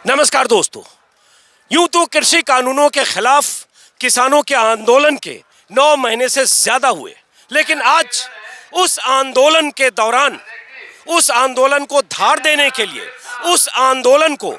नमस्कार दोस्तों। यूं तो कृषि कानूनों के खिलाफ किसानों के आंदोलन के 9 महीने से ज्यादा हुए, लेकिन आज उस आंदोलन के दौरान उस आंदोलन को धार देने के लिए, उस आंदोलन को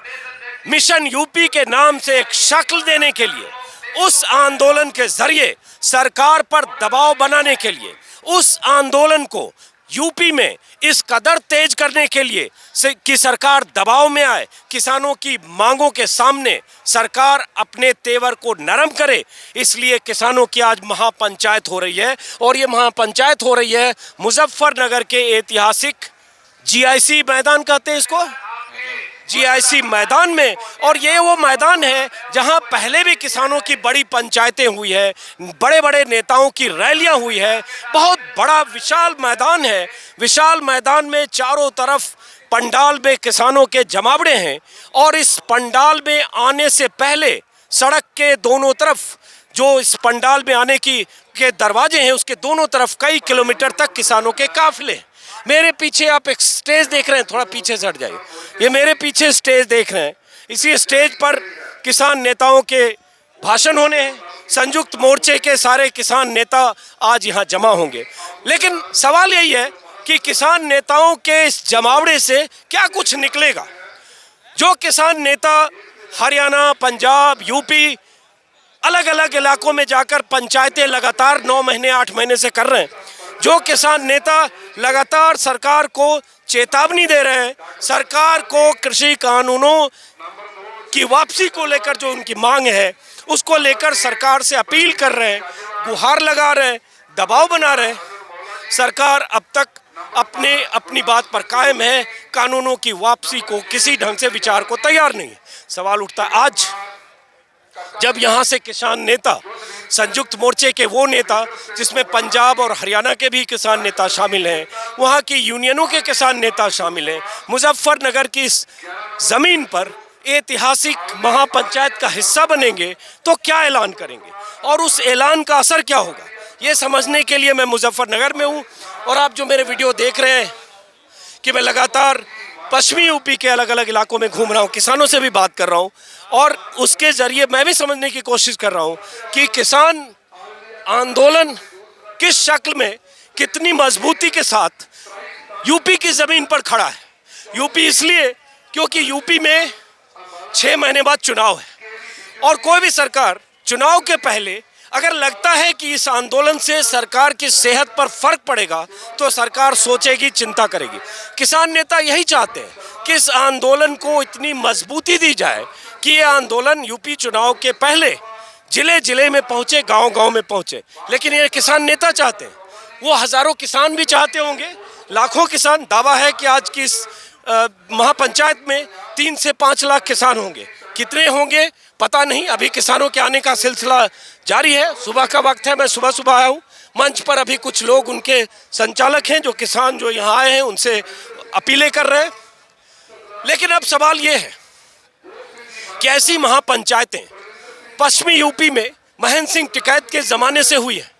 मिशन यूपी के नाम से एक शक्ल देने के लिए, उस आंदोलन के जरिए सरकार पर दबाव बनाने के लिए, उस आंदोलन को यूपी में इस कदर तेज करने के लिए कि सरकार दबाव में आए, किसानों की मांगों के सामने सरकार अपने तेवर को नरम करे, इसलिए किसानों की आज महापंचायत हो रही है। और ये महापंचायत हो रही है मुजफ्फरनगर के ऐतिहासिक जीआईसी मैदान, कहते हैं इसको, जीआईसी मैदान में। और ये वो मैदान है जहां पहले भी किसानों की बड़ी पंचायतें हुई है, बड़े बड़े नेताओं की रैलियां हुई है। बहुत बड़ा विशाल मैदान है। विशाल मैदान में चारों तरफ पंडाल में किसानों के जमावड़े हैं, और इस पंडाल में आने से पहले सड़क के दोनों तरफ जो इस पंडाल में आने के दरवाजे हैं, उसके दोनों तरफ कई किलोमीटर तक किसानों के काफिले। मेरे पीछे आप एक स्टेज देख रहे हैं, थोड़ा पीछे से हट जाइए, ये मेरे पीछे स्टेज देख रहे हैं। इसी स्टेज पर किसान नेताओं के भाषण होने हैं। संयुक्त मोर्चे के सारे किसान नेता आज यहाँ जमा होंगे। लेकिन सवाल यही है कि किसान नेताओं के इस जमावड़े से क्या कुछ निकलेगा। जो किसान नेता हरियाणा, पंजाब, यूपी, अलग अलग इलाकों में जाकर पंचायतें लगातार 9 महीने 8 महीने से कर रहे हैं, जो किसान नेता लगातार सरकार को चेतावनी दे रहे हैं, सरकार को कृषि कानूनों की वापसी को लेकर जो उनकी मांग है उसको लेकर सरकार से अपील कर रहे हैं, गुहार लगा रहे हैं, दबाव बना रहे हैं, सरकार अब तक अपनी बात पर कायम है, कानूनों की वापसी को किसी ढंग से विचार को तैयार नहीं है। सवाल उठता है आज जब यहाँ से किसान नेता, संयुक्त मोर्चे के वो नेता जिसमें पंजाब और हरियाणा के भी किसान नेता शामिल हैं, वहाँ की यूनियनों के किसान नेता शामिल हैं, मुजफ्फरनगर की इस ज़मीन पर ऐतिहासिक महापंचायत का हिस्सा बनेंगे तो क्या ऐलान करेंगे और उस ऐलान का असर क्या होगा, ये समझने के लिए मैं मुजफ्फरनगर में हूँ। और आप जो मेरे वीडियो देख रहे हैं कि मैं लगातार पश्चिमी यूपी के अलग अलग इलाकों में घूम रहा हूँ, किसानों से भी बात कर रहा हूँ, और उसके ज़रिए मैं भी समझने की कोशिश कर रहा हूँ कि किसान आंदोलन किस शक्ल में, कितनी मजबूती के साथ यूपी की ज़मीन पर खड़ा है। यूपी इसलिए क्योंकि यूपी में 6 महीने बाद चुनाव है, और कोई भी सरकार चुनाव के पहले अगर लगता है कि इस आंदोलन से सरकार की सेहत पर फर्क पड़ेगा तो सरकार सोचेगी, चिंता करेगी। किसान नेता यही चाहते हैं कि इस आंदोलन को इतनी मजबूती दी जाए कि ये आंदोलन यूपी चुनाव के पहले जिले जिले में पहुंचे, गांव गांव में पहुंचे। लेकिन ये किसान नेता चाहते हैं, वो हजारों किसान भी चाहते होंगे, लाखों किसान। दावा है कि आज की इस महापंचायत में 3 से 5 लाख किसान होंगे। कितने होंगे पता नहीं, अभी किसानों के आने का सिलसिला जारी है। सुबह का वक्त है, मैं सुबह आया हूँ। मंच पर अभी कुछ लोग, उनके संचालक हैं, जो किसान जो यहाँ आए हैं, उनसे अपीलें कर रहे हैं। लेकिन अब सवाल ये है कि ऐसी महापंचायतें पश्चिमी यूपी में महेंद्र सिंह टिकैत के ज़माने से हुई है।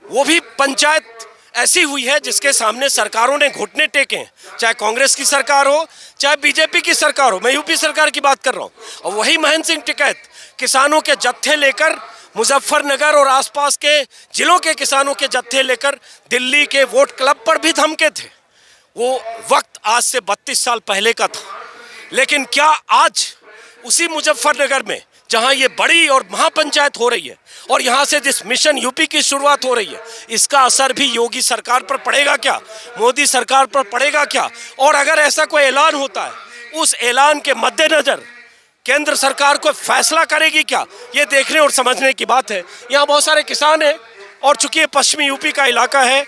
वो भी पंचायत ऐसी हुई है जिसके सामने सरकारों ने घुटने टेके हैं, चाहे कांग्रेस की सरकार हो, चाहे बीजेपी की सरकार हो। मैं यूपी सरकार की बात कर रहा हूँ। और वही महेंद्र सिंह टिकैत किसानों के जत्थे लेकर मुजफ्फरनगर और आसपास के जिलों के किसानों के जत्थे लेकर दिल्ली के वोट क्लब पर भी धमके थे। वो वक्त आज से 32 साल पहले का था। लेकिन क्या आज उसी मुजफ्फरनगर में, जहां ये बड़ी और महापंचायत हो रही है और यहां से जिस मिशन यूपी की शुरुआत हो रही है, इसका असर भी योगी सरकार पर पड़ेगा क्या, मोदी सरकार पर पड़ेगा क्या? और अगर ऐसा कोई ऐलान होता है, उस ऐलान के मद्देनजर केंद्र सरकार कोई फैसला करेगी क्या, ये देखने और समझने की बात है। यहाँ बहुत सारे किसान हैं, और चूंकि ये पश्चिमी यूपी का इलाका है,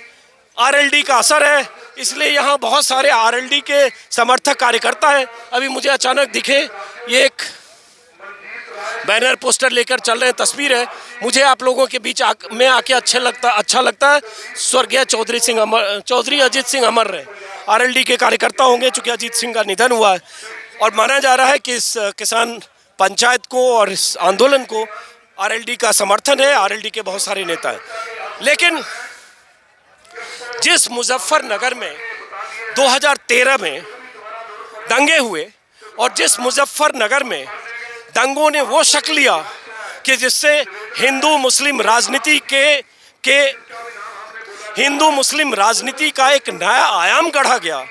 आरएलडी का असर है, इसलिए यहाँ बहुत सारे आरएलडी के समर्थक कार्यकर्ता हैं। अभी मुझे अचानक दिखे, ये एक बैनर पोस्टर लेकर चल रहे हैं, तस्वीर है। मुझे आप लोगों के बीच में आके अच्छा लगता है। स्वर्गीय चौधरी अजीत सिंह अमर रहे, आरएलडी के कार्यकर्ता होंगे, चूँकि अजीत सिंह का निधन हुआ है। और माना जा रहा है कि इस किसान पंचायत को और इस आंदोलन को आरएलडी का समर्थन है, आरएलडी के बहुत सारे नेता हैं। लेकिन जिस मुजफ्फरनगर में 2013 में दंगे हुए, और जिस मुजफ्फरनगर में दंगों ने वो शक्ल लिया कि जिससे हिंदू मुस्लिम राजनीति का एक नया आयाम गढ़ा गया,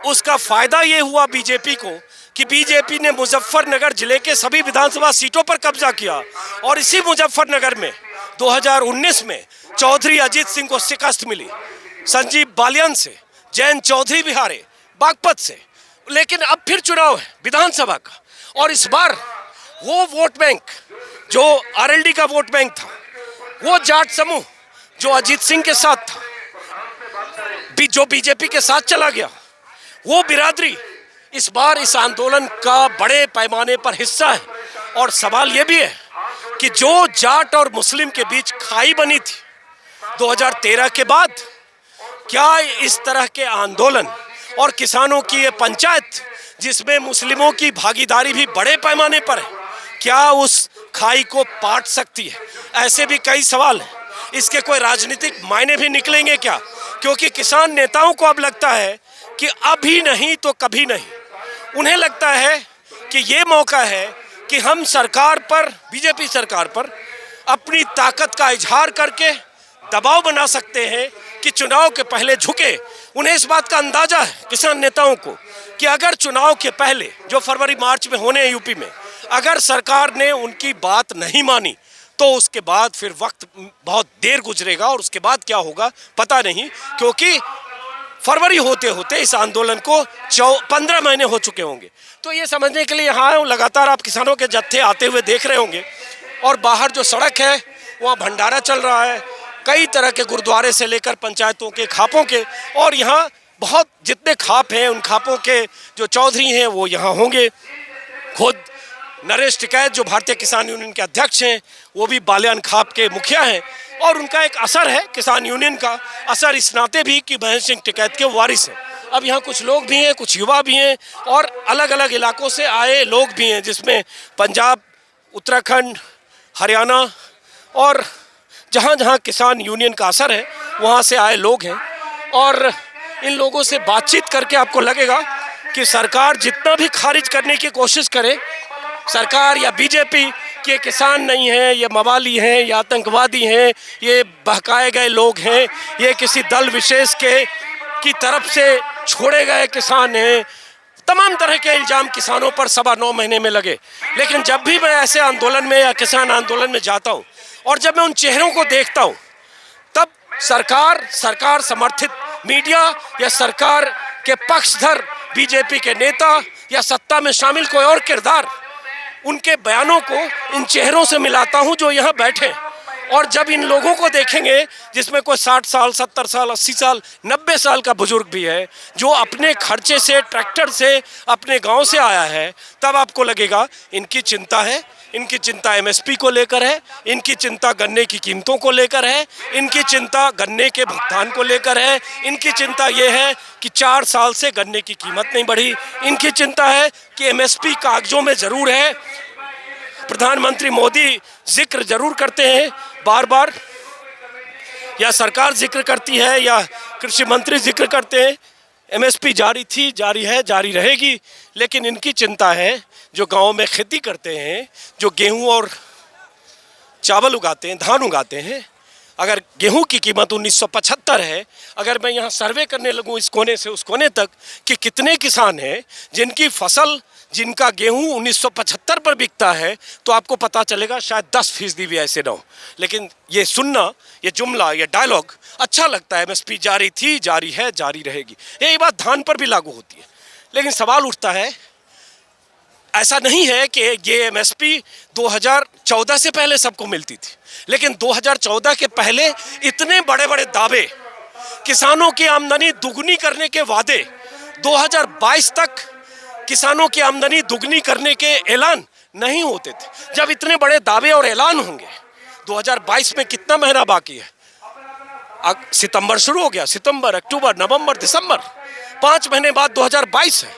उसका फायदा ये हुआ बीजेपी को कि बीजेपी ने मुजफ्फरनगर जिले के सभी विधानसभा सीटों पर कब्जा किया। और इसी मुजफ्फरनगर में 2019 में चौधरी अजीत सिंह को शिकस्त मिली, संजीव बालियान से, जयंत चौधरी बिहारे बागपत से। लेकिन अब फिर चुनाव है विधानसभा का, और इस बार वो वोट बैंक जो आरएलडी का वोट बैंक था, वो जाट समूह जो अजीत सिंह के साथ था, जो बीजेपी के साथ चला गया, वो बिरादरी इस बार इस आंदोलन का बड़े पैमाने पर हिस्सा है। और सवाल ये भी है कि जो जाट और मुस्लिम के बीच खाई बनी थी 2013 के बाद, क्या इस तरह के आंदोलन और किसानों की ये पंचायत जिसमें मुस्लिमों की भागीदारी भी बड़े पैमाने पर है, क्या उस खाई को पाट सकती है? ऐसे भी कई सवाल हैं। इसके कोई राजनीतिक मायने भी निकलेंगे क्या? क्योंकि किसान नेताओं को अब लगता है कि अभी नहीं तो कभी नहीं। उन्हें लगता है कि ये मौका है कि हम सरकार पर, बीजेपी सरकार पर अपनी ताकत का इजहार करके दबाव बना सकते हैं कि चुनाव के पहले झुके। उन्हें इस बात का अंदाजा है किसान नेताओं को कि अगर चुनाव के पहले जो फरवरी मार्च में होने हैं यूपी में, अगर सरकार ने उनकी बात नहीं मानी तो उसके बाद फिर वक्त बहुत देर गुजरेगा और उसके बाद क्या होगा पता नहीं। क्योंकि फरवरी होते होते इस आंदोलन को 15 महीने हो चुके होंगे। तो ये समझने के लिए यहाँ लगातार आप किसानों के जत्थे आते हुए देख रहे होंगे। और बाहर जो सड़क है वहाँ भंडारा चल रहा है, कई तरह के गुरुद्वारे से लेकर पंचायतों के खापों के। और यहाँ बहुत जितने खाप हैं उन खापों के जो चौधरी हैं वो यहाँ होंगे। खुद नरेश टिकैत जो भारतीय किसान यूनियन के अध्यक्ष हैं वो भी बालियान खाप के मुखिया हैं। और उनका एक असर है किसान यूनियन का असर इस नाते भी कि महेंद्र सिंह टिकैत के वारिस हैं। अब यहाँ कुछ लोग भी हैं, कुछ युवा भी हैं और अलग अलग इलाकों से आए लोग भी हैं, जिसमें पंजाब, उत्तराखंड, हरियाणा और जहाँ जहाँ किसान यूनियन का असर है वहाँ से आए लोग हैं। और इन लोगों से बातचीत करके आपको लगेगा कि सरकार जितना भी खारिज करने की कोशिश करे, सरकार या बीजेपी के किसान नहीं हैं, ये मवाली हैं, ये आतंकवादी हैं, ये बहकाए गए लोग हैं, ये किसी दल विशेष की तरफ से छोड़े गए किसान हैं, तमाम तरह के इल्ज़ाम किसानों पर 9.25 महीने में लगे। लेकिन जब भी मैं ऐसे आंदोलन में या किसान आंदोलन में जाता हूँ और जब मैं उन चेहरों को देखता हूँ, तब सरकार समर्थित मीडिया या सरकार के पक्षधर बीजेपी के नेता या सत्ता में शामिल कोई और किरदार, उनके बयानों को इन चेहरों से मिलाता हूं जो यहाँ बैठे। और जब इन लोगों को देखेंगे जिसमें कोई 60 साल, 70 साल, 80 साल, 90 साल का बुजुर्ग भी है जो अपने खर्चे से, ट्रैक्टर से अपने गांव से आया है, तब आपको लगेगा इनकी चिंता है। इनकी चिंता एमएसपी को लेकर है, इनकी चिंता गन्ने की कीमतों को लेकर है, इनकी चिंता गन्ने के भुगतान को लेकर है, इनकी चिंता ये है कि 4 साल से गन्ने की कीमत नहीं बढ़ी, इनकी चिंता है कि एमएसपी कागजों में ज़रूर है। प्रधानमंत्री मोदी जिक्र जरूर करते हैं बार बार, या सरकार जिक्र करती है या कृषि मंत्री जिक्र करते हैं, एमएसपी जारी थी, जारी है, जारी रहेगी। लेकिन इनकी चिंता है जो गांव में खेती करते हैं, जो गेहूं और चावल उगाते हैं, धान उगाते हैं। अगर गेहूं की कीमत 1975 है, अगर मैं यहाँ सर्वे करने लगूँ इस कोने से उस कोने तक कि कितने किसान हैं जिनकी फसल, जिनका गेहूं 1975 पर बिकता है, तो आपको पता चलेगा शायद 10% भी ऐसे ना हो। लेकिन ये सुनना, ये जुमला, ये डायलॉग अच्छा लगता है, एमएसपी जारी थी, जारी है, जारी रहेगी। यही बात धान पर भी लागू होती है। लेकिन सवाल उठता है, ऐसा नहीं है कि ये एमएसपी 2014 से पहले सबको मिलती थी, लेकिन 2014 के पहले इतने बड़े बड़े दावे, किसानों की आमदनी दुगनी करने के वादे, 2022 तक किसानों की आमदनी दुगनी करने के ऐलान नहीं होते थे। जब इतने बड़े दावे और ऐलान होंगे, 2022 में कितना महीना बाकी है? सितंबर शुरू हो गया, सितंबर, अक्टूबर, नवंबर, दिसंबर, 5 महीने बाद 2022 है।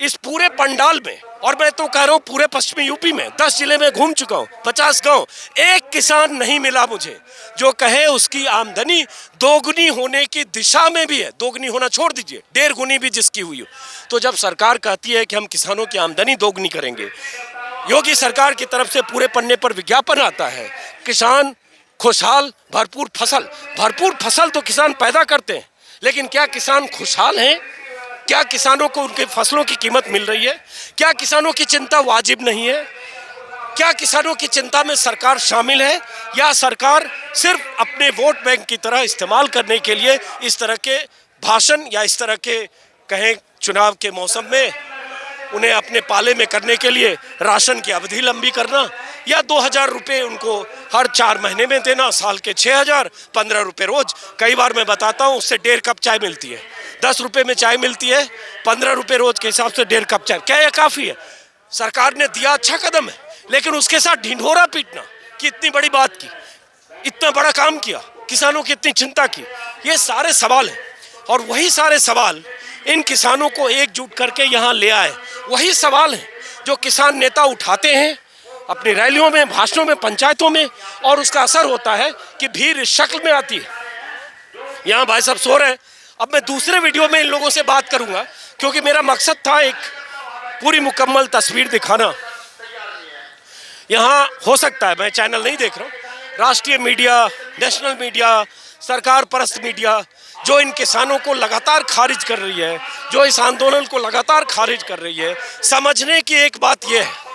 इस पूरे पंडाल में और मैं तो कह रहा हूँ पूरे पश्चिमी यूपी में 10 जिले में घूम चुका हूँ, 50 गांव, एक किसान नहीं मिला मुझे जो कहे उसकी आमदनी दोगुनी होने की दिशा में भी है। दोगुनी होना छोड़ दीजिए, 1.5 गुनी भी जिसकी हुई हो। तो जब सरकार कहती है कि हम किसानों की आमदनी दोगुनी करेंगे, योगी सरकार की तरफ से पूरे पन्ने पर विज्ञापन आता है, किसान खुशहाल, भरपूर फसल तो किसान पैदा करते हैं, लेकिन क्या किसान खुशहाल हैं? क्या किसानों को उनके फसलों की कीमत मिल रही है? क्या किसानों की चिंता वाजिब नहीं है? क्या किसानों की चिंता में सरकार शामिल है, या सरकार सिर्फ अपने वोट बैंक की तरह इस्तेमाल करने के लिए इस तरह के भाषण या इस तरह के कहें चुनाव के मौसम में उन्हें अपने पाले में करने के लिए राशन की अवधि लंबी करना, या 2000 रुपये उनको हर 4 महीने में देना, साल के 6000, 15 रुपये रोज। कई बार मैं बताता हूँ उससे 1.5 कप चाय मिलती है, 10 रुपये में चाय मिलती है, 15 रुपये रोज के हिसाब से 1.5 कप चाय। क्या यह काफ़ी है? सरकार ने दिया, अच्छा कदम है, लेकिन उसके साथ ढिंढोरा पीटना कि इतनी बड़ी बात की, इतना बड़ा काम किया, किसानों की इतनी चिंता की, ये सारे सवाल हैं। और वही सारे सवाल इन किसानों को एकजुट करके यहाँ ले आए, वही सवाल हैं जो किसान नेता उठाते हैं अपनी रैलियों में, भाषणों में, पंचायतों में, और उसका असर होता है कि भीड़ इस शक्ल में आती है। यहाँ भाई साहब सो रहे हैं। अब मैं दूसरे वीडियो में इन लोगों से बात करूंगा, क्योंकि मेरा मकसद था एक पूरी मुकम्मल तस्वीर दिखाना। यहाँ हो सकता है, मैं चैनल नहीं देख रहा हूँ, राष्ट्रीय मीडिया, नेशनल मीडिया, सरकार परस्त मीडिया जो इन किसानों को लगातार खारिज कर रही है, जो इस आंदोलन को लगातार खारिज कर रही है। समझने की एक बात यह है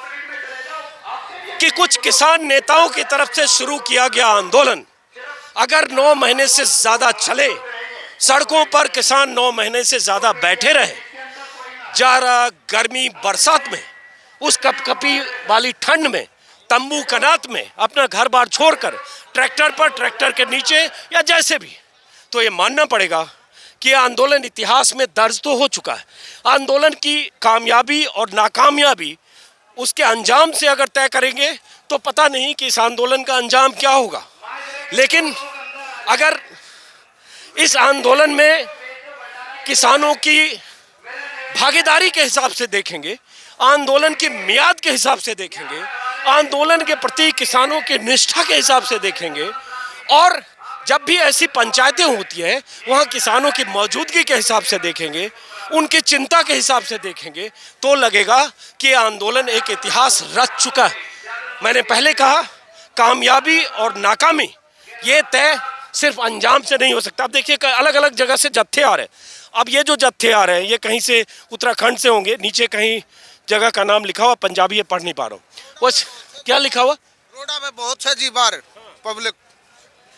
कि कुछ किसान नेताओं की तरफ से शुरू किया गया आंदोलन अगर 9 महीने से ज़्यादा चले, सड़कों पर किसान 9 महीने से ज़्यादा बैठे रहे, जाड़ा, गर्मी, बरसात में, उस कपकपी वाली ठंड में, तंबू कनात में अपना घर बार छोड़कर ट्रैक्टर पर, ट्रैक्टर के नीचे या जैसे भी, तो ये मानना पड़ेगा कि आंदोलन इतिहास में दर्ज तो हो चुका है। आंदोलन की कामयाबी और नाकामयाबी उसके अंजाम से अगर तय करेंगे तो पता नहीं कि इस आंदोलन का अंजाम क्या होगा। लेकिन अगर इस आंदोलन में किसानों की भागीदारी के हिसाब से देखेंगे, आंदोलन की मियाद के हिसाब से देखेंगे, आंदोलन के प्रति किसानों की निष्ठा के हिसाब से देखेंगे, और जब भी ऐसी पंचायतें होती हैं वहाँ किसानों की मौजूदगी के हिसाब से देखेंगे, उनकी चिंता के हिसाब से देखेंगे, तो लगेगा कि आंदोलन एक इतिहास रच चुका है। मैंने पहले कहा, कामयाबी और नाकामी ये तय सिर्फ अंजाम से नहीं हो सकता। अब देखिए अलग अलग जगह से जत्थे आ रहे हैं। अब ये जो जत्थे आ रहे हैं ये कहीं से उत्तराखंड से होंगे, नीचे कहीं जगह का नाम लिखा हुआ, पंजाबी है, पढ़ नहीं पा रहा हूँ। वो क्या लिखा हुआ? रोडा में बहुत से जी बार पब्लिक,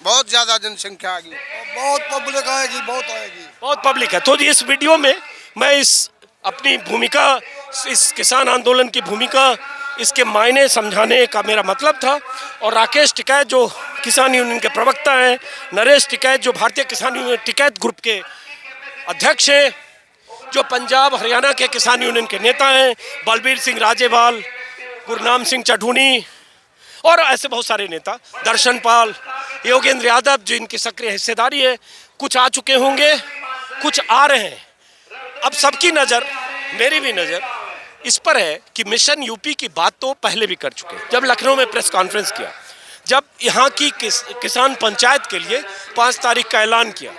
बहुत ज्यादा जनसंख्या आ गई, बहुत पब्लिक आएगी, बहुत पब्लिक है। तो इस वीडियो में मैं इस अपनी भूमिका, इस किसान आंदोलन की भूमिका, इसके मायने समझाने का मेरा मतलब था। और राकेश टिकैत जो किसान यूनियन के प्रवक्ता हैं, नरेश टिकैत जो भारतीय किसान यूनियन टिकैत ग्रुप के अध्यक्ष हैं, जो पंजाब हरियाणा के किसान यूनियन के नेता हैं, बलबीर सिंह राजेवाल, गुरनाम सिंह चढ़ूनी और ऐसे बहुत सारे नेता, दर्शन पाल, योगेंद्र यादव जिनकी सक्रिय हिस्सेदारी है, कुछ आ चुके होंगे, कुछ आ रहे हैं। अब सबकी नज़र, मेरी भी नज़र इस पर है कि मिशन यूपी की बात तो पहले भी कर चुके हैं। जब लखनऊ में प्रेस कॉन्फ्रेंस किया, जब यहाँ की किसान पंचायत के लिए 5 तारीख का ऐलान किया,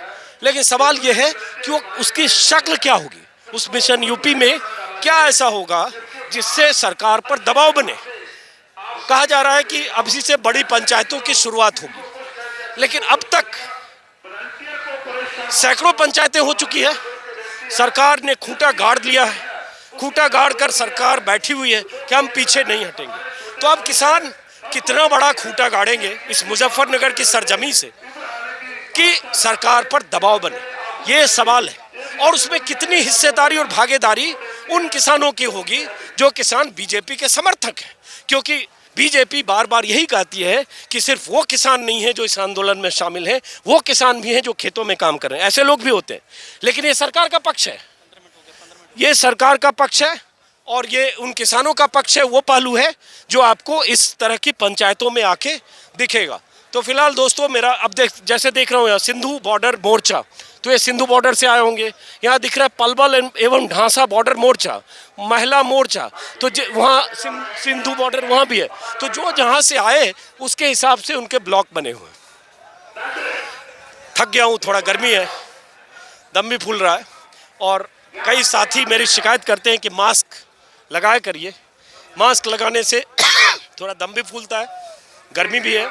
लेकिन सवाल ये है कि वो उसकी शक्ल क्या होगी, उस मिशन यूपी में क्या ऐसा होगा जिससे सरकार पर दबाव बने। कहा जा रहा है कि अभी से बड़ी पंचायतों की शुरुआत होगी, लेकिन अब तक सैकड़ों पंचायतें हो चुकी है। सरकार ने खूंटा गाड़ दिया है, खूंटा गाड़ कर सरकार बैठी हुई है कि हम पीछे नहीं हटेंगे। तो अब किसान कितना बड़ा खूंटा गाड़ेंगे इस मुजफ्फरनगर की सरजमी से कि सरकार पर दबाव बने, ये सवाल है। और उसमें कितनी हिस्सेदारी और भागीदारी उन किसानों की होगी जो किसान बीजेपी के समर्थक हैं, क्योंकि बीजेपी बार बार यही कहती है कि सिर्फ वो किसान नहीं है जो इस आंदोलन में शामिल हैं, वो किसान भी हैं जो खेतों में काम कर रहे हैं, ऐसे लोग भी होते हैं। लेकिन ये सरकार का पक्ष है, ये सरकार का पक्ष है, और ये उन किसानों का पक्ष है। वो पहलू है जो आपको इस तरह की पंचायतों में आके दिखेगा। तो फिलहाल दोस्तों, मेरा अब जैसे देख रहा हूँ यहाँ सिंधु बॉर्डर मोर्चा, तो ये सिंधु बॉर्डर से आए होंगे। यहाँ दिख रहा है पलवल एवं ढांसा बॉर्डर मोर्चा, महिला मोर्चा, तो वहाँ सिंधु बॉर्डर वहाँ भी है। तो जो जहाँ से आए उसके हिसाब से उनके ब्लॉक बने हुए हैं। थक गया हूँ, थोड़ा गर्मी है, दम भी फूल रहा है, और कई साथी मेरी शिकायत करते हैं कि मास्क लगाया करिए। मास्क लगाने से थोड़ा दम भी फूलता है, गर्मी भी है,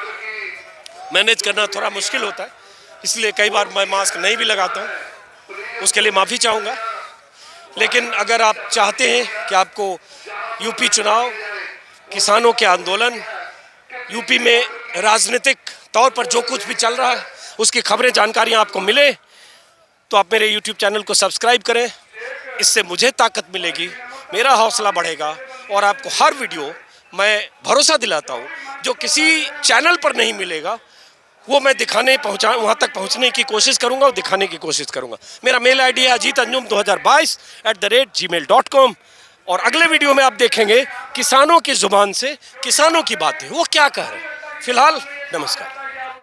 मैनेज करना थोड़ा मुश्किल होता है, इसलिए कई बार मैं मास्क नहीं भी लगाता हूँ, उसके लिए माफ़ी चाहूँगा। लेकिन अगर आप चाहते हैं कि आपको यूपी चुनाव, किसानों के आंदोलन, यूपी में राजनीतिक तौर पर जो कुछ भी चल रहा है उसकी खबरें, जानकारियाँ आपको मिले, तो आप मेरे यूट्यूब चैनल को सब्सक्राइब करें। इससे मुझे ताकत मिलेगी, मेरा हौसला बढ़ेगा, और आपको हर वीडियो मैं भरोसा दिलाता हूँ जो किसी चैनल पर नहीं मिलेगा वो मैं वहाँ तक पहुँचने की कोशिश करूँगा और दिखाने की कोशिश करूँगा। मेरा मेल आईडी है ajitanjum2022@gmail.com। और अगले वीडियो में आप देखेंगे किसानों की जुबान से किसानों की बातें, वो क्या कह रहे हैं। फिलहाल नमस्कार।